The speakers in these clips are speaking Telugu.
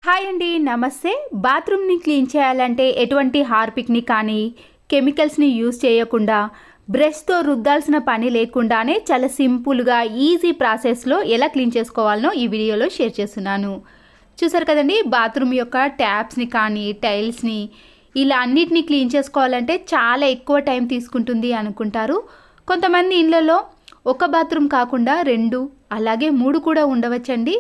హాయ్ అండి, నమస్తే. బాత్రూమ్ని క్లీన్ చేయాలంటే ఎటువంటి హార్పిక్ని కానీ కెమికల్స్ని యూజ్ చేయకుండా బ్రష్తో రుద్దాల్సిన పని లేకుండానే చాలా సింపుల్గా ఈజీ ప్రాసెస్లో ఎలా క్లీన్ చేసుకోవాలనో ఈ వీడియోలో షేర్ చేస్తున్నాను. చూసారు కదండి, బాత్రూమ్ యొక్క ట్యాప్స్ని కానీ టైల్స్ని ఇలా అన్నిటినీ క్లీన్ చేసుకోవాలంటే చాలా ఎక్కువ టైం తీసుకుంటుంది అనుకుంటారు. కొంతమంది ఇళ్ళలో ఒక బాత్రూమ్ కాకుండా 2 అలాగే 3 కూడా ఉండవచ్చండి.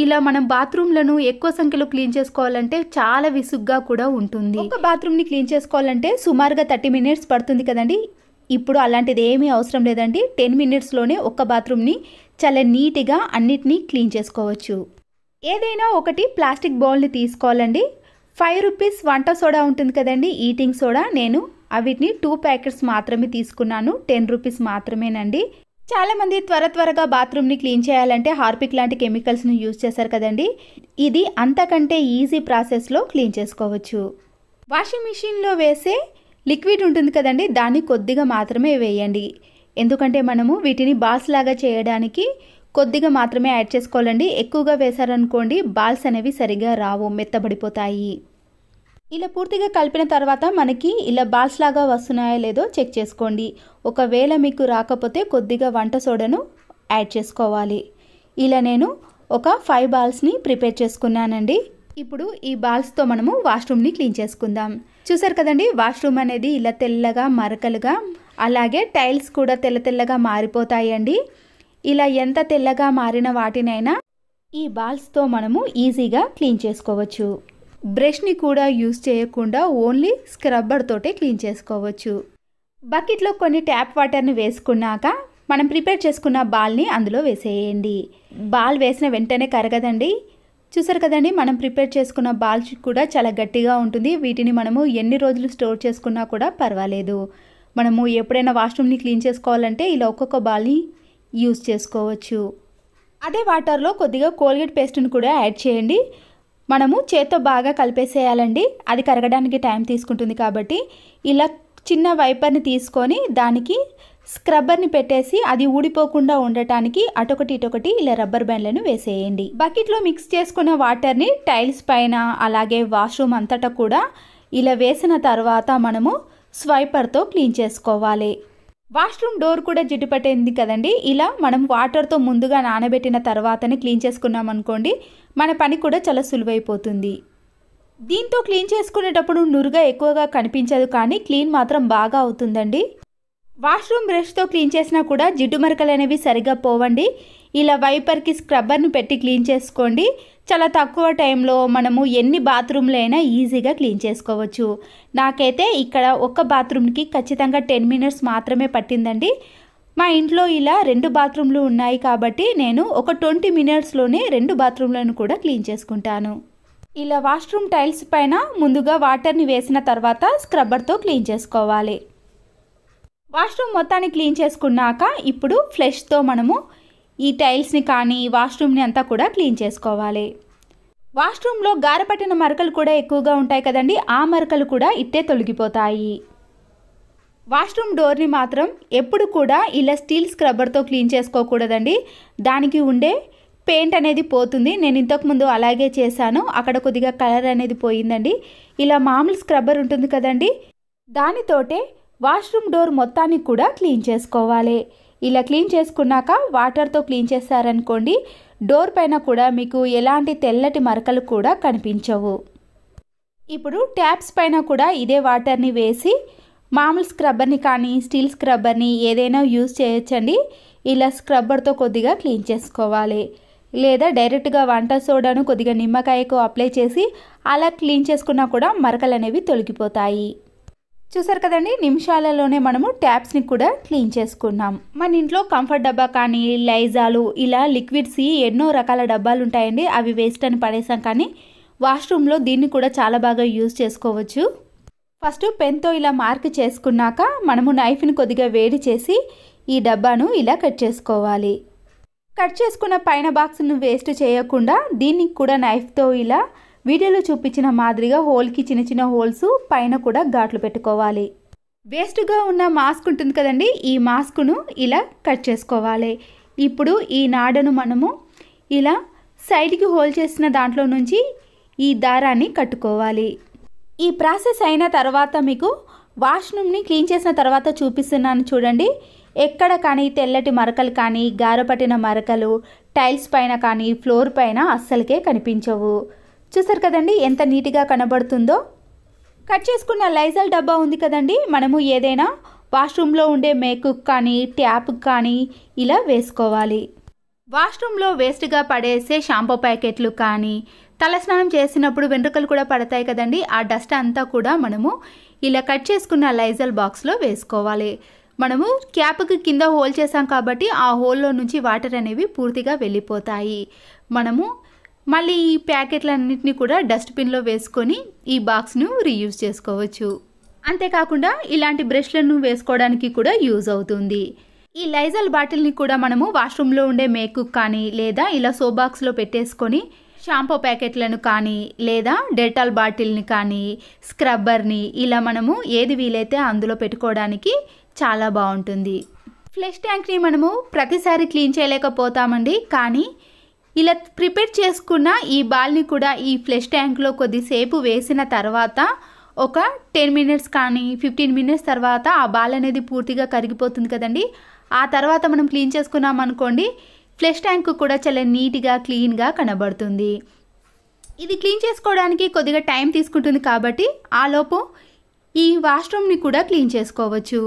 ఇలా మనం బాత్రూమ్లను ఎక్కువ సంఖ్యలో క్లీన్ చేసుకోవాలంటే చాలా విసుగ్గా కూడా ఉంటుంది. ఒక బాత్రూమ్ని క్లీన్ చేసుకోవాలంటే సుమారుగా 30 మినిట్స్ పడుతుంది కదండి. ఇప్పుడు అలాంటిది ఏమీ అవసరం లేదండి. 10 మినిట్స్లోనే ఒక బాత్రూమ్ని చాలా నీట్గా అన్నిటినీ క్లీన్ చేసుకోవచ్చు. ఏదైనా ఒకటి ప్లాస్టిక్ బౌల్ని తీసుకోవాలండి. 5 రూపీస్ వంట సోడా ఉంటుంది కదండి, ఈటింగ్ సోడా. నేను అవిటిని 2 ప్యాకెట్స్ మాత్రమే తీసుకున్నాను. 10 రూపీస్ మాత్రమేనండి. చాలామంది త్వరగా బాత్రూమ్ని క్లీన్ చేయాలంటే హార్పిక్ లాంటి కెమికల్స్ని యూజ్ చేశారు కదండి. ఇది అంతకంటే ఈజీ ప్రాసెస్లో క్లీన్ చేసుకోవచ్చు. వాషింగ్ మిషన్లో వేసే లిక్విడ్ ఉంటుంది కదండి, దాన్ని కొద్దిగా మాత్రమే వేయండి. ఎందుకంటే మనము వీటిని బాల్స్ లాగా చేయడానికి కొద్దిగా మాత్రమే యాడ్ చేసుకోవాలండి. ఎక్కువగా వేశారనుకోండి బాల్స్ అనేవి సరిగా రావు, మెత్తబడిపోతాయి. ఇలా పూర్తిగా కలిపిన తర్వాత మనకి ఇలా బాల్స్ లాగా వస్తున్నాయో లేదో చెక్ చేసుకోండి. ఒకవేళ మీకు రాకపోతే కొద్దిగా వంట సోడాను యాడ్ చేసుకోవాలి. ఇలా నేను ఒక 5 బాల్స్ని ప్రిపేర్ చేసుకున్నానండి. ఇప్పుడు ఈ బాల్స్తో మనము వాష్రూమ్ని క్లీన్ చేసుకుందాం. చూసారు కదండి, వాష్రూమ్ అనేది ఇలా తెల్లగా మరకలుగా, అలాగే టైల్స్ కూడా తెల్లగా మారిపోతాయండి. ఇలా ఎంత తెల్లగా మారిన వాటినైనా ఈ బాల్స్తో మనము ఈజీగా క్లీన్ చేసుకోవచ్చు. బ్రష్ని కూడా యూజ్ చేయకుండా ఓన్లీ స్క్రబ్బర్ తోటే క్లీన్ చేసుకోవచ్చు. బకెట్లో కొన్ని ట్యాప్ వాటర్ని వేసుకున్నాక మనం ప్రిపేర్ చేసుకున్న బాల్ని అందులో వేసేయండి. బాల్ వేసిన వెంటనే కరగదండి. చూసారు కదండి, మనం ప్రిపేర్ చేసుకున్న బాల్ కూడా చాలా గట్టిగా ఉంటుంది. వీటిని మనము ఎన్ని రోజులు స్టోర్ చేసుకున్నా కూడా పర్వాలేదు. మనము ఎప్పుడైనా వాష్రూమ్ని క్లీన్ చేసుకోవాలంటే ఇలా ఒక్కొక్క బాల్ని యూజ్ చేసుకోవచ్చు. అదే వాటర్లో కొద్దిగా కోల్గేట్ పేస్ట్ని కూడా యాడ్ చేయండి. మనము చేత్తో బాగా కలిపేసేయాలండి. అది కరగడానికి టైం తీసుకుంటుంది కాబట్టి ఇలా చిన్న వైపర్ని తీసుకొని దానికి స్క్రబ్బర్ని పెట్టేసి అది ఊడిపోకుండా ఉండటానికి అటొకటి ఇటొకటి ఇలా రబ్బర్ బ్యాండ్లను వేసేయండి. బకెట్లో మిక్స్ చేసుకున్న వాటర్ని టైల్స్ పైన అలాగే వాష్రూమ్ అంతటా కూడా ఇలా వేసిన తర్వాత మనము స్వైపర్తో క్లీన్ చేసుకోవాలి. వాష్రూమ్ డోర్ కూడా జిడ్డు పట్టేది కదండి. ఇలా మనం వాటర్తో ముందుగా నానబెట్టిన తర్వాతనే క్లీన్ చేసుకున్నాం అనుకోండి, మన పని కూడా చాలా సులువైపోతుంది. దీంతో క్లీన్ చేసుకునేటప్పుడు నురుగా ఎక్కువగా కనిపించదు, కానీ క్లీన్ మాత్రం బాగా అవుతుందండి. వాష్రూమ్ బ్రష్తో క్లీన్ చేసినా కూడా జిడ్డు మరకలు అనేవి సరిగా పోవండి. ఇలా వైపర్కి స్క్రబ్బర్ను పెట్టి క్లీన్ చేసుకోండి. చాలా తక్కువ టైంలో మనము ఎన్ని బాత్రూమ్లు అయినా ఈజీగా క్లీన్ చేసుకోవచ్చు. నాకైతే ఇక్కడ ఒక బాత్రూమ్కి ఖచ్చితంగా 10 మినిట్స్ మాత్రమే పట్టిందండి. మా ఇంట్లో ఇలా 2 బాత్రూమ్లు ఉన్నాయి కాబట్టి నేను ఒక 20 మినిట్స్లోనే 2 బాత్రూమ్లను కూడా క్లీన్ చేసుకుంటాను. ఇలా వాష్రూమ్ టైల్స్ పైన ముందుగా వాటర్ని వేసిన తర్వాత స్క్రబ్బర్తో క్లీన్ చేసుకోవాలి. వాష్రూమ్ మొత్తాన్ని క్లీన్ చేసుకున్నాక ఇప్పుడు ఫ్లష్తో మనము ఈ టైల్స్ని కానీ వాష్రూమ్ని అంతా కూడా క్లీన్ చేసుకోవాలి. వాష్రూమ్లో గారపట్టిన మరకలు కూడా ఎక్కువగా ఉంటాయి కదండి, ఆ మరకలు కూడా ఇట్టే తొలగిపోతాయి. వాష్రూమ్ డోర్ని మాత్రం ఎప్పుడు కూడా ఇలా స్టీల్ స్క్రబ్బర్తో క్లీన్ చేసుకోకూడదండి. దానికి ఉండే పెయింట్ అనేది పోతుంది. నేను ఇంతకుముందు అలాగే చేశాను, అక్కడ కొద్దిగా కలర్ అనేది పోయిందండి. ఇలా మామూలు స్క్రబ్బర్ ఉంటుంది కదండి, దానితోటే వాష్రూమ్ డోర్ మొత్తాన్ని కూడా క్లీన్ చేసుకోవాలి. ఇలా క్లీన్ చేసుకున్నాక వాటర్తో క్లీన్ చేస్తారనుకోండి, డోర్ పైన కూడా మీకు ఎలాంటి తెల్లటి మరకలు కూడా కనిపించవు. ఇప్పుడు ట్యాప్స్ పైన కూడా ఇదే వాటర్ని వేసి మామూలు స్క్రబ్బర్ని కానీ స్టీల్ స్క్రబ్బర్ని ఏదైనా యూజ్ చేయొచ్చండి. ఇలా స్క్రబ్బర్తో కొద్దిగా క్లీన్ చేసుకోవాలి. లేదా డైరెక్ట్గా వంట సోడాను కొద్దిగా నిమ్మకాయకు అప్లై చేసి అలా క్లీన్ చేసుకున్నా కూడా మరకలు అనేవి తొలగిపోతాయి. చూసారు కదండి, నిమిషాలలోనే మనము ట్యాప్స్ని కూడా క్లీన్ చేసుకున్నాం. మన ఇంట్లో కంఫర్ట్ డబ్బా కానీ లైజాలు ఇలా లిక్విడ్స్ ఎన్నో రకాల డబ్బాలు ఉంటాయండి. అవి వేస్ట్ అని పడేసాం, కానీ వాష్రూమ్లో దీన్ని కూడా చాలా బాగా యూజ్ చేసుకోవచ్చు. ఫస్ట్ పెన్తో ఇలా మార్క్ చేసుకున్నాక మనము నైఫ్ని కొద్దిగా వేడి చేసి ఈ డబ్బాను ఇలా కట్ చేసుకోవాలి. కట్ చేసుకున్న పైన బాక్స్ను వేస్ట్ చేయకుండా దీనికి కూడా నైఫ్తో ఇలా వీడియోలో చూపించిన మాదిరిగా హోల్కి చిన్న హోల్స్ పైన కూడా ఘాట్లు పెట్టుకోవాలి. వేస్ట్గా ఉన్న మాస్క్ ఉంటుంది కదండి, ఈ మాస్క్ను ఇలా కట్ చేసుకోవాలి. ఇప్పుడు ఈ నాడను మనము ఇలా సైడ్కి హోల్ చేసిన దాంట్లో నుంచి ఈ దారాన్ని కట్టుకోవాలి. ఈ ప్రాసెస్ అయిన తర్వాత మీకు వాష్రూమ్ని క్లీన్ చేసిన తర్వాత చూపిస్తున్నాను చూడండి. ఎక్కడ కానీ తెల్లటి మరకలు కానీ గారపట్టిన మరకలు టైల్స్ పైన కానీ ఫ్లోర్ పైన అస్సలకే కనిపించవు. చూసారు కదండి ఎంత నీట్గా కనబడుతుందో. కట్ చేసుకున్న లైజాల్ డబ్బా ఉంది కదండి, మనము ఏదైనా వాష్రూమ్లో ఉండే మేకుకు కానీ ట్యాప్కి కానీ ఇలా వేసుకోవాలి. వాష్రూమ్లో వేస్ట్గా పడేసే షాంపూ ప్యాకెట్లు కానీ తలస్నానం చేసినప్పుడు వెంట్రుకలు కూడా పడతాయి కదండి, ఆ డస్ట్ అంతా కూడా మనము ఇలా కట్ చేసుకున్న లైజాల్ బాక్స్లో వేసుకోవాలి. మనము క్యాప్కి కింద హోల్ చేసాం కాబట్టి ఆ హోల్లో నుంచి వాటర్ అనేవి పూర్తిగా వెళ్ళిపోతాయి. మనము మళ్ళీ ఈ ప్యాకెట్లన్నింటినీ కూడా డస్ట్బిన్లో వేసుకొని ఈ బాక్స్ను రీయూజ్ చేసుకోవచ్చు. అంతేకాకుండా ఇలాంటి బ్రష్లను వేసుకోవడానికి కూడా యూజ్ అవుతుంది. ఈ లైజాల్ బాటిల్ని కూడా మనము వాష్రూమ్లో ఉండే మేకుకు కానీ లేదా ఇలా సోప్ బాక్స్లో పెట్టేసుకొని షాంపూ ప్యాకెట్లను కానీ లేదా డెటాల్ బాటిల్ని కానీ స్క్రబ్బర్ని ఇలా మనము ఏది వీలైతే అందులో పెట్టుకోవడానికి చాలా బాగుంటుంది. ఫ్లష్ ట్యాంక్ని మనము ప్రతిసారి క్లీన్ చేయలేకపోతామండి, కానీ ఇలా ప్రిపేర్ చేసుకున్న ఈ బాల్ని కూడా ఈ ఫ్లష్ ట్యాంక్లో కొద్దిసేపు వేసిన తర్వాత ఒక 10 మినిట్స్ కానీ 15 మినిట్స్ తర్వాత ఆ బాల్ అనేది పూర్తిగా కరిగిపోతుంది కదండి. ఆ తర్వాత మనం క్లీన్ చేసుకున్నాం అనుకోండి, ఫ్లష్ ట్యాంక్ కూడా చాలా నీట్గా క్లీన్గా కనబడుతుంది. ఇది క్లీన్ చేసుకోవడానికి కొద్దిగా టైం తీసుకుంటుంది కాబట్టి ఆలోపు ఈ వాష్రూమ్ని కూడా క్లీన్ చేసుకోవచ్చు.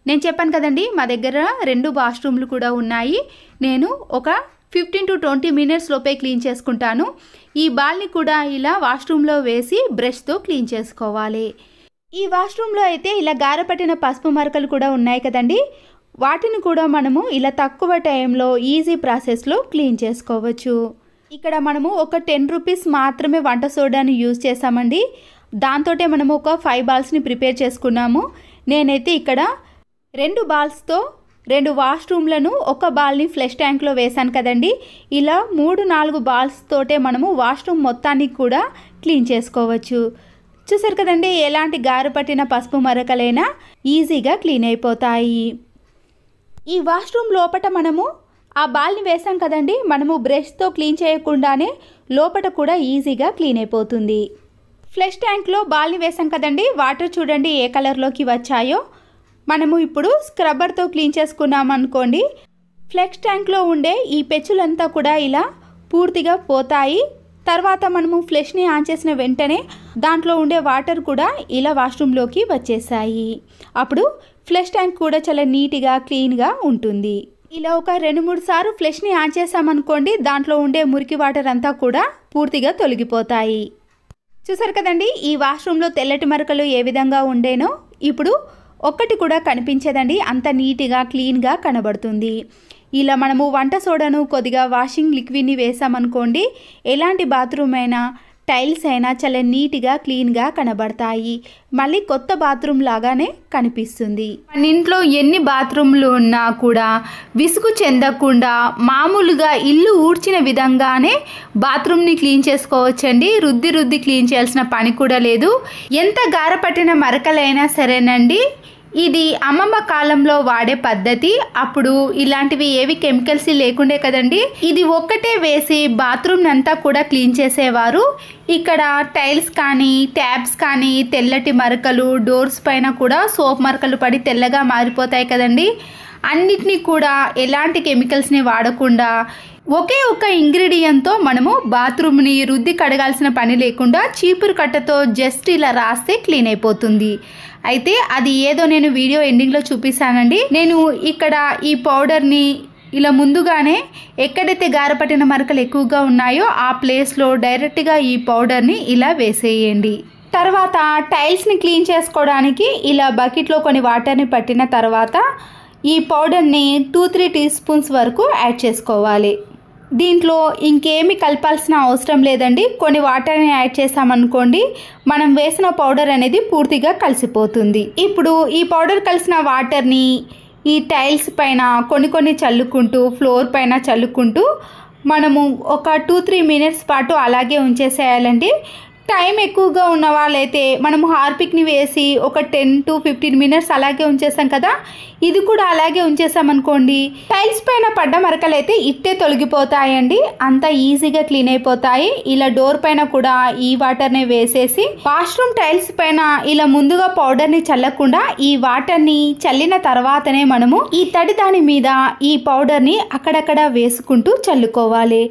నేను చెప్పాను కదండి మా దగ్గర 2 వాష్రూమ్లు కూడా ఉన్నాయి. నేను ఒక 15 to 20 మినిట్స్ లోపే క్లీన్ చేసుకుంటాను. ఈ బాల్ని కూడా ఇలా వాష్రూమ్లో వేసి బ్రష్తో క్లీన్ చేసుకోవాలి. ఈ వాష్రూమ్లో అయితే ఇలా గారపట్టిన పసుపు మరకలు కూడా ఉన్నాయి కదండి, వాటిని కూడా మనము ఇలా తక్కువ టైంలో ఈజీ ప్రాసెస్లో క్లీన్ చేసుకోవచ్చు. ఇక్కడ మనము ఒక 10 రూపీస్ మాత్రమే వంట సోడాని యూజ్ చేసామండి. దాంతో మనము ఒక 5 బాల్స్ని ప్రిపేర్ చేసుకున్నాము. నేనైతే ఇక్కడ 2 బాల్స్తో 2 వాష్రూమ్లను ఒక బాల్ని ఫ్లష్ ట్యాంక్లో వేసాను కదండి. ఇలా 3-4 బాల్స్ తోటే మనము వాష్రూమ్ మొత్తాన్ని కూడా క్లీన్ చేసుకోవచ్చు. చూసారు కదండి ఎలాంటి గారపట్టిన పసుపు మరకలైనా ఈజీగా క్లీన్ అయిపోతాయి. ఈ వాష్రూమ్ లోపట మనము ఆ బాల్ని వేసాం కదండి, మనము బ్రష్తో క్లీన్ చేయకుండానే లోపట కూడా ఈజీగా క్లీన్ అయిపోతుంది. ఫ్లష్ ట్యాంక్లో బాల్ని వేసాం కదండి, వాటర్ చూడండి ఏ కలర్లోకి వచ్చాయో. మనము ఇప్పుడు స్క్రబ్బర్తో క్లీన్ చేసుకున్నాం అనుకోండి, ఫ్లష్ ట్యాంక్లో ఉండే ఈ పెచ్చులంతా కూడా ఇలా పూర్తిగా పోతాయి. తర్వాత మనము ఫ్లష్ని ఆన్ చేసిన వెంటనే దాంట్లో ఉండే వాటర్ కూడా ఇలా వాష్రూమ్లోకి వచ్చేసాయి. అప్పుడు ఫ్లష్ ట్యాంక్ కూడా చాలా నీట్గా క్లీన్గా ఉంటుంది. ఇలా ఒక 2-3 సార్లు ఫ్లష్ని ఆన్ చేసామనుకోండి, దాంట్లో ఉండే మురికి వాటర్ అంతా కూడా పూర్తిగా తొలగిపోతాయి. చూసారు కదండి ఈ వాష్రూమ్లో తెల్లటి మరకలు ఏ విధంగా ఉండేనో ఇప్పుడు ఒక్కటి కూడా కనిపించదండి, అంత నీట్గా క్లీన్గా కనబడుతుంది. ఇలా మనము వంట సోడాను కొద్దిగా వాషింగ్ లిక్విడ్ని వేసామనుకోండి, ఎలాంటి బాత్రూమ్ అయినా టైల్స్ అయినా చాలా నీట్గా క్లీన్గా కనబడతాయి. మళ్ళీ కొత్త బాత్రూమ్ లాగానే కనిపిస్తుంది. మన ఇంట్లో ఎన్ని బాత్రూమ్లు ఉన్నా కూడా విసుగు చెందకుండా మామూలుగా ఇల్లు ఊడ్చిన విధంగానే బాత్రూమ్ని క్లీన్ చేసుకోవచ్చండి. రుద్ది క్లీన్ చేయాల్సిన పని కూడా లేదు. ఎంత గారపట్టిన మరకలైనా సరేనండి, ఇది అమ్మమ్మ కాలంలో వాడే పద్ధతి. అప్పుడు ఇలాంటివి ఏవి కెమికల్స్ లేకుండే కదండి, ఇది ఒక్కటే వేసి బాత్రూమ్ అంతా కూడా క్లీన్ చేసేవారు. ఇక్కడ టైల్స్ కానీ ట్యాబ్స్ కానీ తెల్లటి మరకలు, డోర్స్ పైన కూడా సోప్ మరకలు పడి తెల్లగా మారిపోతాయి కదండి, అన్నిటినీ కూడా ఎలాంటి కెమికల్స్ని వాడకుండా ఒకే ఒక ఇంగ్రీడియంట్తో మనము బాత్రూమ్ని రుద్ది కడగాల్సిన పని లేకుండా చీపురు కట్టతో జస్ట్ ఇలా రాస్తే క్లీన్ అయిపోతుంది. అయితే అది ఏదో నేను వీడియో ఎండింగ్లో చూపిస్తానండి. నేను ఇక్కడ ఈ పౌడర్ని ఇలా ముందుగానే ఎక్కడైతే గారపట్టిన మరకలు ఎక్కువగా ఉన్నాయో ఆ ప్లేస్లో డైరెక్ట్గా ఈ పౌడర్ని ఇలా వేసేయండి. తర్వాత టైల్స్ని క్లీన్ చేసుకోవడానికి ఇలా బకెట్లో కొన్ని వాటర్ని పట్టిన తర్వాత ఈ పౌడర్ని 2-3 టీ స్పూన్స్ వరకు యాడ్ చేసుకోవాలి. దీంట్లో ఇంకేమి కలపాల్సిన అవసరం లేదండి. కొన్ని వాటర్ని యాడ్ చేసామనుకోండి, మనం వేసిన పౌడర్ అనేది పూర్తిగా కలిసిపోతుంది. ఇప్పుడు ఈ పౌడర్ కలిసిన వాటర్ని ఈ టైల్స్ పైన కొన్ని చల్లుకుంటూ ఫ్లోర్ పైన చల్లుకుంటూ మనము ఒక 2-3 మినిట్స్ పాటు అలాగే ఉంచేసేయాలండి. టైం ఎక్కువగా ఉన్న వాళ్ళైతే మనము హార్పిక్ని వేసి ఒక 10 to 15 మినిట్స్ అలాగే ఉంచేసాం కదా, ఇది కూడా అలాగే ఉంచేసామనుకోండి టైల్స్ పైన పడ్డ మరకలు అయితే ఇట్టే తొలగిపోతాయండి, అంత ఈజీగా క్లీన్ అయిపోతాయి. ఇలా డోర్ పైన కూడా ఈ వాటర్ని వేసేసి వాష్రూమ్ టైల్స్ పైన ఇలా ముందుగా పౌడర్ని చల్లకుండా ఈ వాటర్ని చల్లిన తర్వాతనే మనము ఈ తడి దాని మీద ఈ పౌడర్ని అక్కడక్కడ వేసుకుంటూ చల్లుకోవాలి.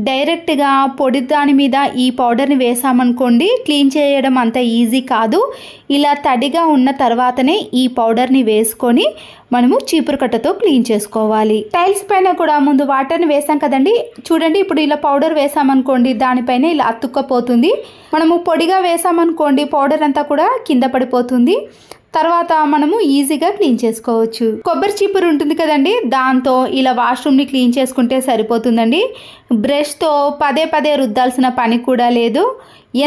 డైరెక్ట్గా పొడి దాని మీద ఈ పౌడర్ని వేసామనుకోండి క్లీన్ చేయడం అంత ఈజీ కాదు. ఇలా తడిగా ఉన్న తర్వాతనే ఈ పౌడర్ని వేసుకొని మనము చీపురు కట్టతో క్లీన్ చేసుకోవాలి. టైల్స్ పైన కూడా ముందు వాటర్ని వేసాం కదండి, చూడండి ఇప్పుడు ఇలా పౌడర్ వేసామనుకోండి దానిపైన ఇలా అతుక్కపోతుంది. మనము పొడిగా వేసామనుకోండి పౌడర్ అంతా కూడా కింద పడిపోతుంది. తర్వాత మనము ఈజీగా క్లీన్ చేసుకోవచ్చు. కొబ్బరి చీపురు ఉంటుంది కదండి, దాంతో ఇలా వాష్రూమ్ని క్లీన్ చేసుకుంటే సరిపోతుందండి. బ్రష్తో పదే పదే రుద్దాల్సిన పని కూడా లేదు.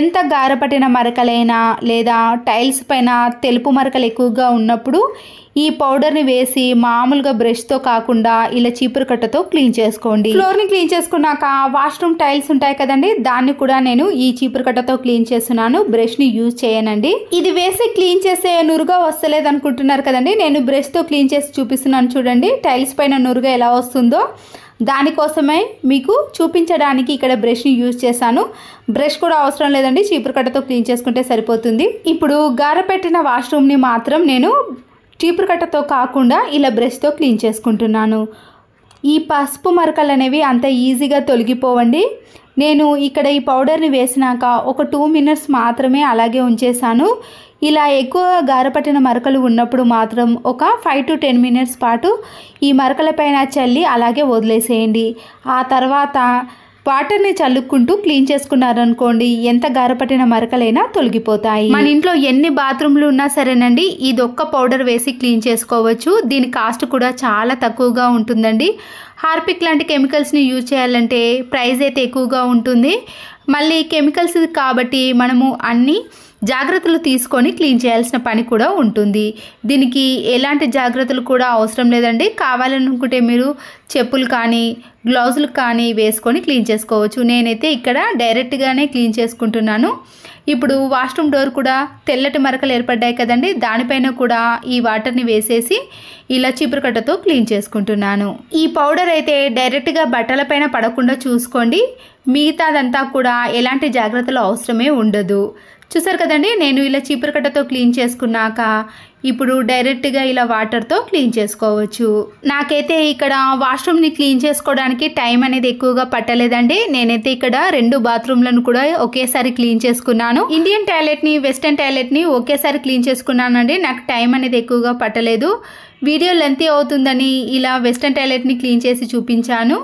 ఎంత గారపట్టిన మరకలైనా లేదా టైల్స్ పైన తెలుపు మరకలు ఎక్కువగా ఉన్నప్పుడు ఈ పౌడర్ని వేసి మామూలుగా బ్రష్తో కాకుండా ఇలా చీపురు కట్టతో క్లీన్ చేసుకోండి. ఫ్లోర్ని క్లీన్ చేసుకున్నాక వాష్రూమ్ టైల్స్ ఉంటాయి కదండి, దాన్ని కూడా నేను ఈ చీపురు కట్టతో క్లీన్ చేస్తున్నాను, బ్రష్ని యూజ్ చేయనండి. ఇది వేసి క్లీన్ చేసే నురుగా వస్తలేదు అనుకుంటున్నారు కదండి, నేను బ్రష్తో క్లీన్ చేసి చూపిస్తున్నాను. చూడండి టైల్స్ పైన నురుగా ఎలా వస్తుందో, దానికోసమే మీకు చూపించడానికి ఇక్కడ బ్రష్ని యూజ్ చేశాను. బ్రష్ కూడా అవసరం లేదండి, చీపురు కట్టతో క్లీన్ చేసుకుంటే సరిపోతుంది. ఇప్పుడు గారపెట్టిన వాష్రూమ్ని మాత్రం నేను చీపురు కట్టతో కాకుండా ఇలా బ్రష్తో క్లీన్ చేసుకుంటున్నాను. ఈ పసుపు మరకలు అనేవి అంత ఈజీగా తొలగిపోవండి. నేను ఇక్కడ ఈ పౌడర్ని వేసినాక ఒక 2 మినిట్స్ మాత్రమే అలాగే ఉంచేసాను. ఇలా ఎక్కువ గారపట్టిన మరకలు ఉన్నప్పుడు మాత్రం ఒక 5 to 10 మినిట్స్ పాటు ఈ మరకల పైన చల్లి అలాగే వదిలేసేయండి. ఆ తర్వాత వాటర్ని చల్లుకుంటూ క్లీన్ చేసుకున్నారనుకోండి ఎంత గారపట్టిన మరకలైనా తొలగిపోతాయి. మన ఇంట్లో ఎన్ని బాత్రూమ్లు ఉన్నా సరేనండి ఇది ఒక్క పౌడర్ వేసి క్లీన్ చేసుకోవచ్చు. దీని కాస్ట్ కూడా చాలా తక్కువగా ఉంటుందండి. హార్పిక్ లాంటి కెమికల్స్ని యూజ్ చేయాలంటే ప్రైస్ అయితే ఎక్కువగా ఉంటుంది. మళ్ళీ కెమికల్స్ కాబట్టి మనము అన్ని జాగ్రత్తలు తీసుకొని క్లీన్ చేయాల్సిన పని కూడా ఉంటుంది. దీనికి ఎలాంటి జాగ్రత్తలు కూడా అవసరం లేదండి. కావాలనుకుంటే మీరు చెప్పులు కానీ గ్లౌజులు కానీ వేసుకొని క్లీన్ చేసుకోవచ్చు. నేనైతే ఇక్కడ డైరెక్ట్గానే క్లీన్ చేసుకుంటున్నాను. ఇప్పుడు వాష్రూమ్ డోర్ కూడా తెల్లటి మరకలు ఏర్పడ్డాయి కదండి, దానిపైన కూడా ఈ వాటర్ని వేసేసి ఇలా చీపురు కట్టతో క్లీన్ చేసుకుంటున్నాను. ఈ పౌడర్ అయితే డైరెక్ట్గా బట్టలపైన పడకుండా చూసుకోండి. మిగతాదంతా కూడా ఎలాంటి జాగ్రత్తలు అవసరమే ఉండదు. చూసారు కదండి, నేను ఇలా చీపురు కట్టతో క్లీన్ చేసుకున్నాక ఇప్పుడు డైరెక్ట్గా ఇలా వాటర్తో క్లీన్ చేసుకోవచ్చు. నాకైతే ఇక్కడ వాష్రూమ్ని క్లీన్ చేసుకోవడానికి టైం అనేది ఎక్కువగా పట్టలేదండి. నేనైతే ఇక్కడ 2 బాత్రూమ్లను కూడా ఒకేసారి క్లీన్ చేసుకున్నాను. ఇండియన్ టాయిలెట్ని వెస్టర్న్ టాయిలెట్ని ఒకేసారి క్లీన్ చేసుకున్నానండి. నాకు టైం అనేది ఎక్కువగా పట్టలేదు. వీడియో లెంతీ అవుతుందని ఇలా వెస్టర్న్ టాయిలెట్ని క్లీన్ చేసి చూపించాను.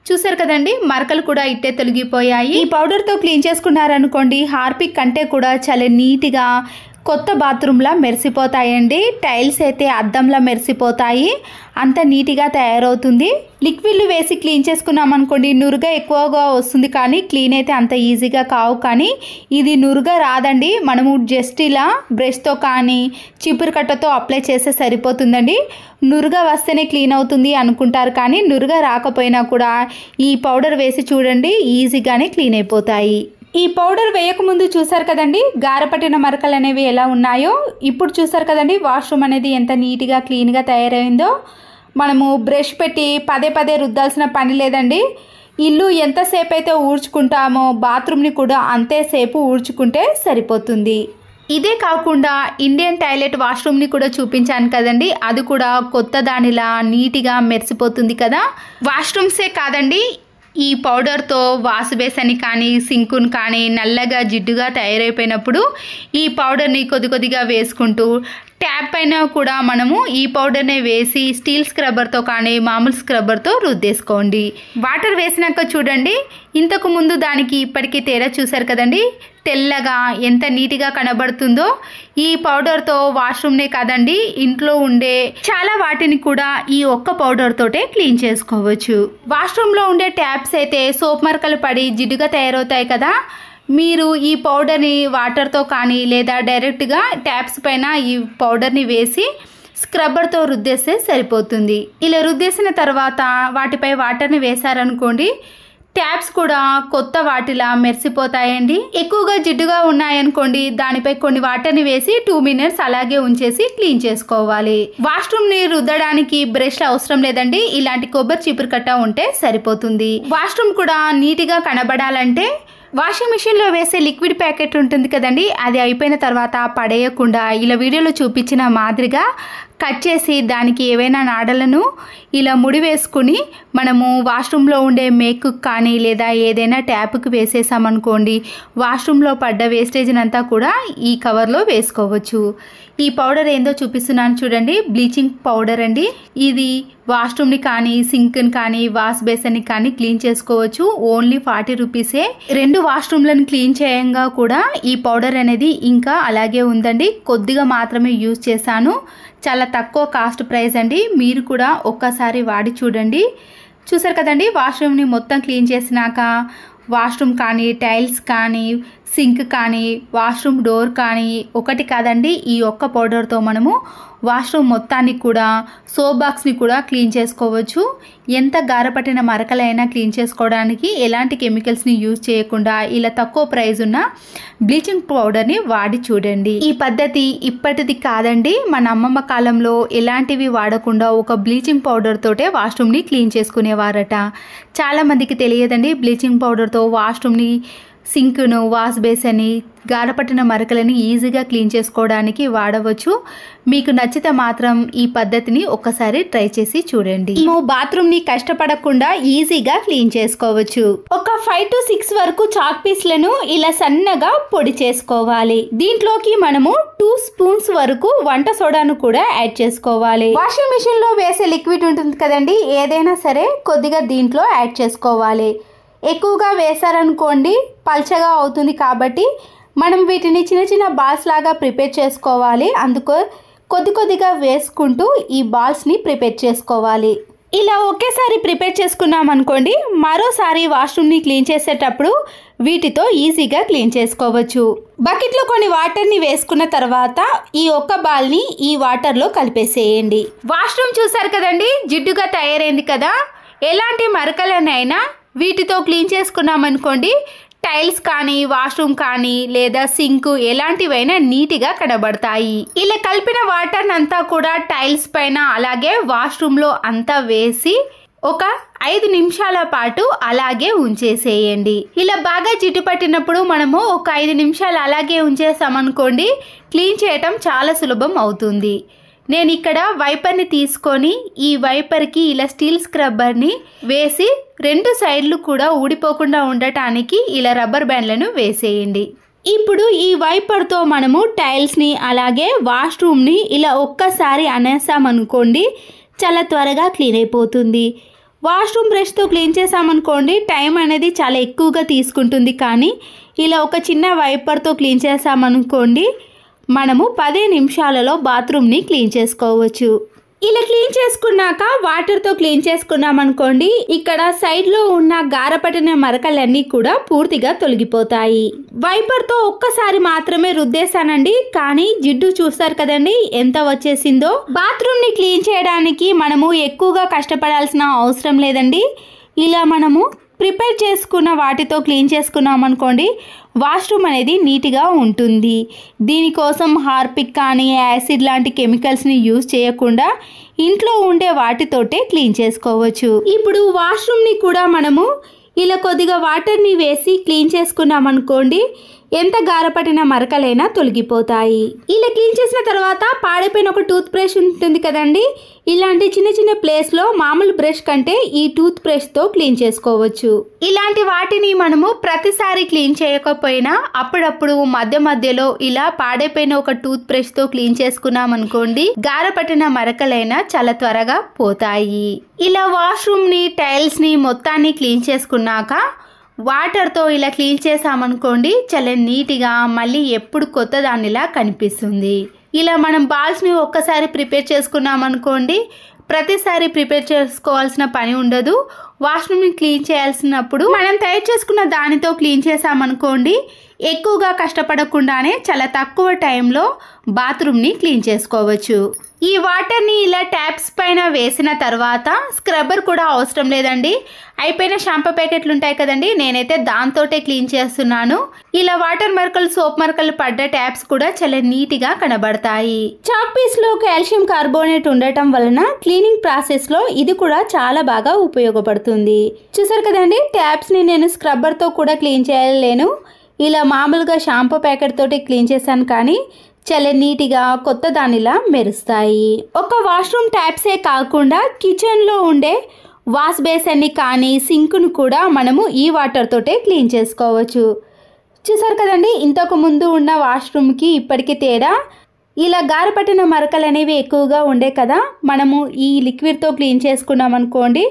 చూసారు కదండి, మరకలు కూడా ఇట్టే తొలగిపోయాయి. ఈ పౌడర్తో క్లీన్ చేసుకున్నారనుకోండి హార్పిక్ కంటే కూడా చాలా నీట్గా కొత్త బాత్రూమ్లా మెరిసిపోతాయండి. టైల్స్ అయితే అద్దంలా మెరిసిపోతాయి, అంత నీట్గా తయారవుతుంది. లిక్విడ్లు వేసి క్లీన్ చేసుకున్నామనుకోండి నురుగా ఎక్కువగా వస్తుంది, కానీ క్లీన్ అయితే అంత ఈజీగా కావు. కానీ ఇది నురుగా రాదండి, మనము జస్ట్ ఇలా బ్రష్తో కానీ చీపురు కట్టతో అప్లై చేస్తే సరిపోతుందండి. నురుగా వస్తేనే క్లీన్ అవుతుంది అనుకుంటారు, కానీ నురుగా రాకపోయినా కూడా ఈ పౌడర్ వేసి చూడండి ఈజీగానే క్లీన్ అయిపోతాయి. ఈ పౌడర్ వేయకముందు చూసారు కదండి గారపట్టిన మరకలు అనేవి ఎలా ఉన్నాయో, ఇప్పుడు చూసారు కదండి వాష్రూమ్ అనేది ఎంత నీట్గా క్లీన్గా తయారైందో. మనము బ్రష్ పెట్టి పదే పదే రుద్దాల్సిన పని లేదండి. ఇల్లు ఎంతసేపు అయితే ఊడ్చుకుంటామో బాత్రూమ్ని కూడా అంతేసేపు ఊడ్చుకుంటే సరిపోతుంది. ఇదే కాకుండా ఇండియన్ టాయిలెట్ వాష్రూమ్ని కూడా చూపించాను కదండి, అది కూడా కొత్త దానిలా నీట్గా మెరిసిపోతుంది కదా. వాష్రూమ్సే కాదండి, ఈ పౌడర్తో వాష్ బేసిన్ కానీ సింకును కానీ నల్లగా జిడ్డుగా తయారైపోయినప్పుడు ఈ పౌడర్ని కొద్దిగా వేసుకుంటూ ట్యాప్ పైన కూడా మనము ఈ పౌడర్నే వేసి స్టీల్ స్క్రబ్బర్తో కానీ మామూలు స్క్రబ్బర్తో రుద్దేసుకోండి. వాటర్ వేసినాక చూడండి ఇంతకు ముందు దానికి ఇప్పటికీ తేడా చూసారు కదండి, తెల్లగా ఎంత నీట్గా కనబడుతుందో. ఈ పౌడర్తో వాష్రూమ్నే కాదండి ఇంట్లో ఉండే చాలా వాటిని కూడా ఈ ఒక్క పౌడర్ తోటే క్లీన్ చేసుకోవచ్చు. వాష్రూమ్లో ఉండే ట్యాప్స్ అయితే సోప్ మరకలు పడి జిడ్డుగా తయారవుతాయి కదా, మీరు ఈ పౌడర్ని వాటర్తో కానీ లేదా డైరెక్ట్గా ట్యాప్స్ పైన ఈ పౌడర్ని వేసి స్క్రబ్బర్తో రుద్దేస్తే సరిపోతుంది. ఇలా రుద్దేసిన తర్వాత వాటిపై వాటర్ని వేశారనుకోండి ట్యాప్స్ కూడా కొత్త వాటిలా మెరిసిపోతాయండి. ఎక్కువగా జిడ్డుగా ఉన్నాయనుకోండి, దానిపై కొన్ని వాటర్ని వేసి 2 minutes అలాగే ఉంచేసి క్లీన్ చేసుకోవాలి. వాష్రూమ్ ని రుద్దడానికి బ్రష్ అవసరం లేదండి, ఇలాంటి కొబ్బరి చీపురు కట్ట ఉంటే సరిపోతుంది. వాష్రూమ్ కూడా నీట్గా కనబడాలంటే వాషింగ్ మిషన్ లో వేసే లిక్విడ్ ప్యాకెట్ ఉంటుంది కదండి, అది అయిపోయిన తర్వాత పడేయకుండా ఇలా వీడియోలో చూపించిన మాదిరిగా కట్ చేసి దానికి ఏవైనా నాడలను ఇలా ముడి వేసుకుని మనము వాష్రూమ్లో ఉండే మేకు కానీ లేదా ఏదైనా ట్యాప్కి వేసేసామనుకోండి, వాష్రూమ్లో పడ్డ వేస్టేజ్ని అంతా కూడా ఈ కవర్లో వేసుకోవచ్చు. ఈ పౌడర్ ఏందో చూపిస్తున్నాను చూడండి, బ్లీచింగ్ పౌడర్ అండి. ఇది వాష్రూమ్ని కానీ సింక్ని కానీ వాష్ బేసిన్ని కానీ క్లీన్ చేసుకోవచ్చు. ఓన్లీ 40 రూపీసే. 2 వాష్రూమ్లను క్లీన్ చేయంగా కూడా ఈ పౌడర్ అనేది ఇంకా అలాగే ఉందండి. కొద్దిగా మాత్రమే యూజ్ చేశాను, చాలా తక్కువ కాస్ట్ ప్రైస్ అండి. మీరు కూడా ఒక్కసారి వాడి చూడండి. చూసారు కదండి, వాష్రూమ్ని మొత్తం క్లీన్ చేసినాక వాష్రూమ్ కానీ టైల్స్ కానీ సింక్ కానీ వాష్రూమ్ డోర్ కానీ ఒకటి కాదండి, ఈ ఒక్క పౌడర్తో మనము వాష్రూమ్ మొత్తాన్ని కూడా సోప్ బాక్స్ని కూడా క్లీన్ చేసుకోవచ్చు. ఎంత గారపట్టిన మరకలైనా క్లీన్ చేసుకోవడానికి ఎలాంటి కెమికల్స్ని యూజ్ చేయకుండా ఇలా తక్కువ ప్రైస్ ఉన్న బ్లీచింగ్ పౌడర్ని వాడి చూడండి. ఈ పద్ధతి ఇప్పటిది కాదండి, మన అమ్మమ్మ కాలంలో ఎలాంటివి వాడకుండా ఒక బ్లీచింగ్ పౌడర్ తోటే వాష్రూమ్ని క్లీన్ చేసుకునేవారట. చాలామందికి తెలియదండి, బ్లీచింగ్ పౌడర్తో వాష్రూమ్ని సింక్ను వాష్ బేసిన్ని గారపట్టిన మరకలని ఈజీగా క్లీన్ చేసుకోవడానికి వాడవచ్చు. మీకు నచ్చితే మాత్రం ఈ పద్ధతిని ఒక్కసారి ట్రై చేసి చూడండి. బాత్రూమ్ని కష్టపడకుండా ఈజీగా క్లీన్ చేసుకోవచ్చు. ఒక 5 to 6 వరకు చాక్ పీస్లను ఇలా సన్నగా పొడి చేసుకోవాలి. దీంట్లోకి మనము 2 స్పూన్స్ వరకు వంట సోడాను కూడా యాడ్ చేసుకోవాలి. వాషింగ్ మిషన్ లో వేసే లిక్విడ్ ఉంటుంది కదండి, ఏదైనా సరే కొద్దిగా దీంట్లో యాడ్ చేసుకోవాలి. ఎక్కువగా వేసారనుకోండి పల్చగా అవుతుంది, కాబట్టి మనం వీటిని చిన్న చిన్న బాల్స్ లాగా ప్రిపేర్ చేసుకోవాలి. అందుకు కొద్దిగా వేసుకుంటూ ఈ బాల్స్ని ప్రిపేర్ చేసుకోవాలి. ఇలా ఒకేసారి ప్రిపేర్ చేసుకున్నాం అనుకోండి, మరోసారి వాష్రూమ్ని క్లీన్ చేసేటప్పుడు వీటితో ఈజీగా క్లీన్ చేసుకోవచ్చు. బకెట్లో కొన్ని వాటర్ని వేసుకున్న తర్వాత ఈ ఒక్క బాల్ని ఈ వాటర్లో కలిపేసేయండి. వాష్రూమ్ చూసారు కదండి, జిడ్డుగా తయారైంది కదా. ఎలాంటి మరకలనైనా వీటితో క్లీన్ చేసుకున్నామనుకోండి, టైల్స్ కానీ వాష్రూమ్ కానీ లేదా సింక్ ఎలాంటివైనా నీట్గా కనబడతాయి. ఇలా కలిపిన వాటర్ అంతా కూడా టైల్స్ పైన అలాగే వాష్రూమ్లో అంతా వేసి ఒక 5 నిమిషాల పాటు అలాగే ఉంచేసేయండి. ఇలా బాగా జిడ్డు పట్టినప్పుడు మనము ఒక 5 నిమిషాలు అలాగే ఉంచేసామనుకోండి, క్లీన్ చేయటం చాలా సులభం అవుతుంది. నేను ఇక్కడ వైపర్ని తీసుకొని ఈ వైపర్కి ఇలా స్టీల్ స్క్రబ్బర్ని వేసి 2 సైడ్లు కూడా ఊడిపోకుండా ఉండటానికి ఇలా రబ్బర్ బ్యాండ్లను వేసేయండి. ఇప్పుడు ఈ వైపర్తో మనము టైల్స్ని అలాగే వాష్రూమ్ని ఇలా ఒక్కసారి అనేసామనుకోండి, చాలా త్వరగా క్లీన్ అయిపోతుంది. వాష్రూమ్ బ్రష్తో క్లీన్ చేసామనుకోండి టైం అనేది చాలా ఎక్కువగా తీసుకుంటుంది, కానీ ఇలా ఒక చిన్న వైపర్తో క్లీన్ చేసామనుకోండి మనము 10 నిమిషాలలో బాత్రూమ్ని క్లీన్ చేసుకోవచ్చు. ఇలా క్లీన్ చేసుకున్నాక వాటర్తో క్లీన్ చేసుకున్నాం అనుకోండి, ఇక్కడ సైడ్లో ఉన్న గారపట్టిన మరకలన్నీ కూడా పూర్తిగా తొలగిపోతాయి. వైపర్తో ఒక్కసారి మాత్రమే రుద్దేశానండి, కానీ జిడ్డు చూస్తారు కదండి ఎంత వచ్చేసిందో. బాత్రూమ్ని క్లీన్ చేయడానికి మనము ఎక్కువగా కష్టపడాల్సిన అవసరం లేదండి. ఇలా మనము ప్రిపేర్ చేసుకున్న వాటితో క్లీన్ చేసుకున్నాం అనుకోండి, వాష్రూమ్ అనేది నీట్గా ఉంటుంది. దీనికోసం హార్పిక్ కానీ యాసిడ్ లాంటి కెమికల్స్ని యూజ్ చేయకుండా ఇంట్లో ఉండే వాటితోటే క్లీన్ చేసుకోవచ్చు. ఇప్పుడు వాష్రూమ్ని కూడా మనము ఇలా కొద్దిగా వాటర్ని వేసి క్లీన్ చేసుకున్నాం అనుకోండి, ఎంత గారపట్టిన మరకలైనా తొలగిపోతాయి. ఇలా క్లీన్ చేసిన తర్వాత పాడైపోయిన ఒక టూత్ బ్రష్ ఉంటుంది కదండి, ఇలాంటి చిన్న చిన్న ప్లేస్లో మామూలు బ్రష్ కంటే ఈ టూత్ బ్రష్తో క్లీన్ చేసుకోవచ్చు. ఇలాంటి వాటిని మనము ప్రతిసారి క్లీన్ చేయకపోయినా అప్పుడప్పుడు మధ్యలో ఇలా పాడైపోయిన ఒక టూత్ బ్రష్తో క్లీన్ చేసుకున్నాం అనుకోండి, గారపట్టిన మరకలైనా చాలా త్వరగా పోతాయి. ఇలా వాష్రూమ్ని టైల్స్ని మొత్తాన్ని క్లీన్ చేసుకున్నాక వాటర్తో ఇలా క్లీన్ చేసామనుకోండి, చాలా నీట్గా మళ్ళీ ఎప్పుడు కొత్త దానిలా కనిపిస్తుంది. ఇలా మనం బాల్స్ని ఒక్కసారి ప్రిపేర్ చేసుకున్నామనుకోండి, ప్రతిసారి ప్రిపేర్ చేసుకోవాల్సిన పని ఉండదు. వాష్రూమ్ని క్లీన్ చేయాల్సినప్పుడు మనం తయారు చేసుకున్న దానితో క్లీన్ చేసామనుకోండి, ఎక్కువగా కష్టపడకుండానే చాలా తక్కువ టైంలో బాత్రూమ్ని క్లీన్ చేసుకోవచ్చు. ఈ వాటర్ని ఇలా ట్యాప్స్ పైన వేసిన తర్వాత స్క్రబ్బర్ కూడా అవసరం లేదండి. అయిపోయిన షాంపూ ప్యాకెట్లు ఉంటాయి కదండి, నేనైతే దాంతోటే క్లీన్ చేస్తున్నాను. ఇలా వాటర్ మరకలు, సోప్ మరకలు పడ్డ ట్యాప్స్ కూడా చాలా నీట్గా కనబడతాయి. చాక్ పీస్లో కాల్షియం కార్బోనేట్ ఉండటం వలన క్లీనింగ్ ప్రాసెస్లో ఇది కూడా చాలా బాగా ఉపయోగపడుతుంది. చూసారు కదండి, ట్యాప్స్ని నేను స్క్రబ్బర్తో కూడా క్లీన్ చేయలేను. ఇలా మామూలుగా షాంపూ ప్యాకెట్ తోటి క్లీన్ చేశాను, కానీ చాలా నీట్గా కొత్త దానిలా మెరుస్తాయి. ఒక వాష్రూమ్ ట్యాప్సే కాకుండా కిచెన్లో ఉండే వాష్ బేసిన్ని కానీ సింక్ను కూడా మనము ఈ వాటర్ తోటే క్లీన్ చేసుకోవచ్చు. చూసారు కదండి, ఇంతకు ముందు ఉన్న వాష్రూమ్కి ఇప్పటికీ తేడా. ఇలా గారపట్టిన మరకలు అనేవి ఎక్కువగా ఉండే కదా, మనము ఈ లిక్విడ్తో క్లీన్ చేసుకున్నాం అనుకోండి,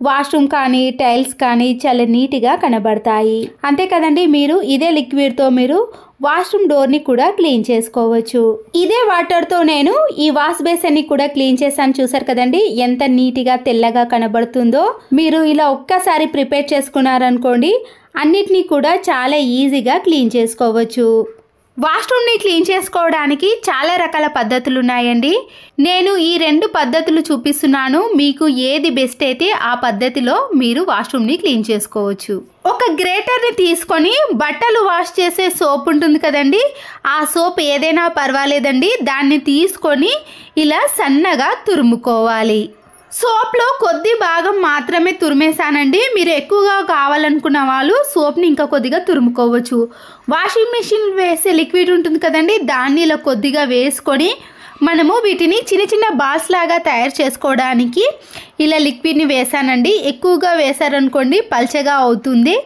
వాష్రూమ్ కానీ టైల్స్ కానీ చాలా నీట్గా కనబడతాయి. అంతే కదండి, మీరు ఇదే లిక్విడ్తో మీరు వాష్రూమ్ డోర్ని కూడా క్లీన్ చేసుకోవచ్చు. ఇదే వాటర్తో నేను ఈ వాష్ బేసిన్ని కూడా క్లీన్ చేశాను. చూసారు కదండి ఎంత నీట్గా తెల్లగా కనబడుతుందో. మీరు ఇలా ఒక్కసారి ప్రిపేర్ చేసుకున్నారనుకోండి, అన్నిటినీ కూడా చాలా ఈజీగా క్లీన్ చేసుకోవచ్చు. వాష్రూమ్ని క్లీన్ చేసుకోవడానికి చాలా రకాల పద్ధతులు ఉన్నాయండి. నేను ఈ 2 పద్ధతులు చూపిస్తున్నాను. మీకు ఏది బెస్ట్ అయితే ఆ పద్ధతిలో మీరు వాష్రూమ్ని క్లీన్ చేసుకోవచ్చు. ఒక గ్రేటర్ని తీసుకొని బట్టలు వాష్ చేసే సోప్ ఉంటుంది కదండి, ఆ సోప్ ఏదైనా పర్వాలేదండి, దాన్ని తీసుకొని ఇలా సన్నగా తురుముకోవాలి. సోప్లో కొద్ది భాగం మాత్రమే తురిమేశానండి. మీరు ఎక్కువగా కావాలనుకున్న వాళ్ళు సోప్ని ఇంకా కొద్దిగా తురుముకోవచ్చు. వాషింగ్ మెషిన్ వేసే లిక్విడ్ ఉంటుంది కదండి, దాన్ని ఇలా కొద్దిగా వేసుకొని మనము వీటిని చిన్న చిన్న బాల్స్ లాగా తయారు చేసుకోవడానికి ఇలా లిక్విడ్ని వేసానండి. ఎక్కువగా వేసారనుకోండి పల్చగా అవుతుంది.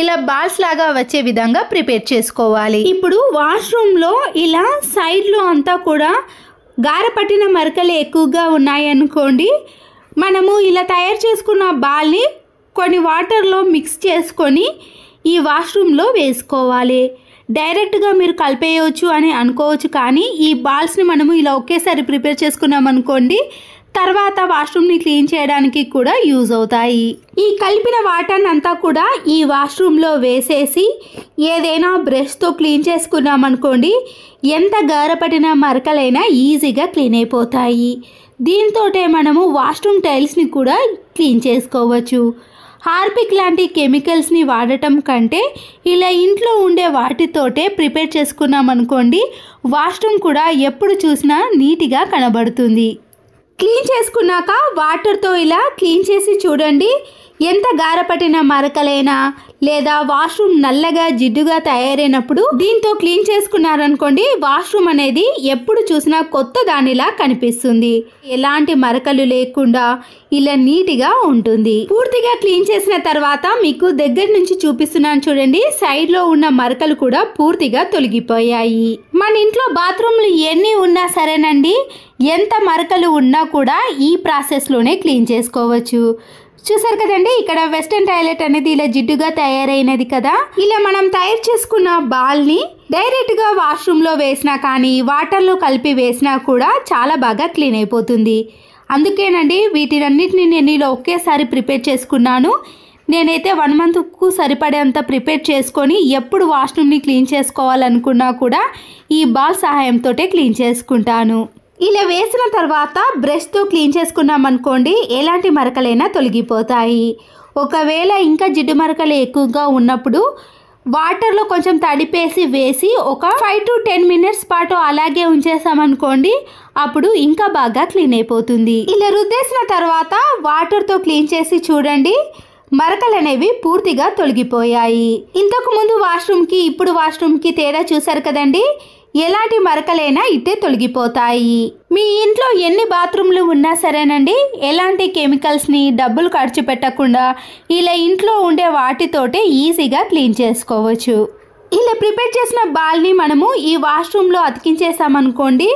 ఇలా బాల్స్ లాగా వచ్చే విధంగా ప్రిపేర్ చేసుకోవాలి. ఇప్పుడు వాష్రూమ్లో ఇలా సైడ్లో అంతా కూడా గారపట్టిన మరకలు ఎక్కువగా ఉన్నాయనుకోండి, మనము ఇలా తయారు చేసుకున్న బాల్ని కొన్ని వాటర్లో మిక్స్ చేసుకొని ఈ వాష్రూమ్లో వేసుకోవాలి. డైరెక్ట్గా మీరు కలిపేయవచ్చు అని అనుకోవచ్చు, కానీ ఈ బాల్స్ని మనము ఇలా ఒకేసారి ప్రిపేర్ చేసుకున్నాం అనుకోండి, తర్వాత వాష్రూమ్ని క్లీన్ చేయడానికి కూడా యూజ్ అవుతాయి. ఈ కలిపిన వాటర్ని అంతా కూడా ఈ వాష్రూమ్లో వేసేసి ఏదైనా బ్రష్తో క్లీన్ చేసుకున్నాం అనుకోండి, ఎంత గారపట్టిన మరకలైనా ఈజీగా క్లీన్ అయిపోతాయి. దీంతోటే మనము వాష్రూమ్ టైల్స్ని కూడా క్లీన్ చేసుకోవచ్చు. హార్పిక్ లాంటి కెమికల్స్ని వాడటం కంటే ఇలా ఇంట్లో ఉండే వాటితోటే ప్రిపేర్ చేసుకున్నాం అనుకోండి, వాష్రూమ్ కూడా ఎప్పుడు చూసినా నీట్గా కనబడుతుంది. క్లీన్ చేసుకున్నాక వాటర్తో ఇలా క్లీన్ చేసి చూడండి, ఎంత గారపట్టిన మరకలైనా లేదా వాష్రూమ్ నల్లగా జిడ్డుగా తయారైనప్పుడు దీంతో క్లీన్ చేసుకున్నారనుకోండి, వాష్రూమ్ అనేది ఎప్పుడు చూసినా కొత్త దానిలా కనిపిస్తుంది. ఎలాంటి మరకలు లేకుండా ఇలా నీట్గా ఉంటుంది. పూర్తిగా క్లీన్ చేసిన తర్వాత మీకు దగ్గర నుంచి చూపిస్తున్నాను చూడండి, సైడ్లో ఉన్న మరకలు కూడా పూర్తిగా తొలగిపోయాయి. మన ఇంట్లో బాత్రూమ్లు ఎన్ని ఉన్నా సరేనండి, ఎంత మరకలు ఉన్నా కూడా ఈ ప్రాసెస్లోనే క్లీన్ చేసుకోవచ్చు. చూసారు కదండి, ఇక్కడ వెస్టర్న్ టాయిలెట్ అనేది ఇలా జిడ్డుగా తయారైనది కదా, ఇలా మనం తయారు చేసుకున్న బాల్ని డైరెక్ట్గా వాష్రూమ్లో వేసినా కానీ వాటర్లో కలిపి వేసినా కూడా చాలా బాగా క్లీన్ అయిపోతుంది. అందుకేనండి వీటినన్నిటిని నేను ఇలా ఒకేసారి ప్రిపేర్ చేసుకున్నాను. నేనైతే 1 మంత్కు సరిపడేంత ప్రిపేర్ చేసుకొని ఎప్పుడు వాష్రూమ్ని క్లీన్ చేసుకోవాలనుకున్నా కూడా ఈ బాల్ సహాయంతో క్లీన్ చేసుకుంటాను. ఇలా వేసిన తర్వాత బ్రష్తో క్లీన్ చేసుకున్నాం అనుకోండి, ఎలాంటి మరకలైనా తొలగిపోతాయి. ఒకవేళ ఇంకా జిడ్డు మరకలు ఎక్కువగా ఉన్నప్పుడు వాటర్లో కొంచెం తడిపేసి వేసి ఒక 5 to 10 minutes పాటు అలాగే ఉంచేసామనుకోండి, అప్పుడు ఇంకా బాగా క్లీన్ అయిపోతుంది. ఇలా రుద్దేసిన తర్వాత వాటర్తో క్లీన్ చేసి చూడండి, మరకలు అనేవి పూర్తిగా తొలగిపోయాయి. ఇంతకు ముందు వాష్రూమ్కి ఇప్పుడు వాష్రూమ్కి తేడా చూసారు కదండి, ఎలాంటి మరకలైనా ఇట్టే తొలగిపోతాయి. మీ ఇంట్లో ఎన్ని బాత్రూమ్లు ఉన్నా సరేనండి, ఎలాంటి కెమికల్స్ని డబ్బులు ఖర్చు పెట్టకుండా ఇలా ఇంట్లో ఉండే వాటితోటే ఈజీగా క్లీన్ చేసుకోవచ్చు. ఇలా ప్రిపేర్ చేసిన బాల్ని మనము ఈ వాష్రూమ్లో అతికించేసామనుకోండి,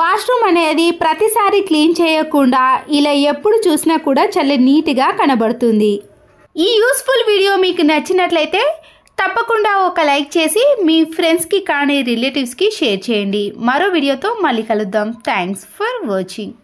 వాష్రూమ్ అనేది ప్రతిసారి క్లీన్ చేయకుండా ఇలా ఎప్పుడు చూసినా కూడా చాలా నీట్గా కనబడుతుంది. ఈ యూస్ఫుల్ వీడియో మీకు నచ్చినట్లయితే తప్పకుండా ఒక లైక్ చేసి మీ ఫ్రెండ్స్కి కానీ రిలేటివ్స్కి షేర్ చేయండి. మరో వీడియోతో మళ్ళీ కలుద్దాం. Thanks for watching.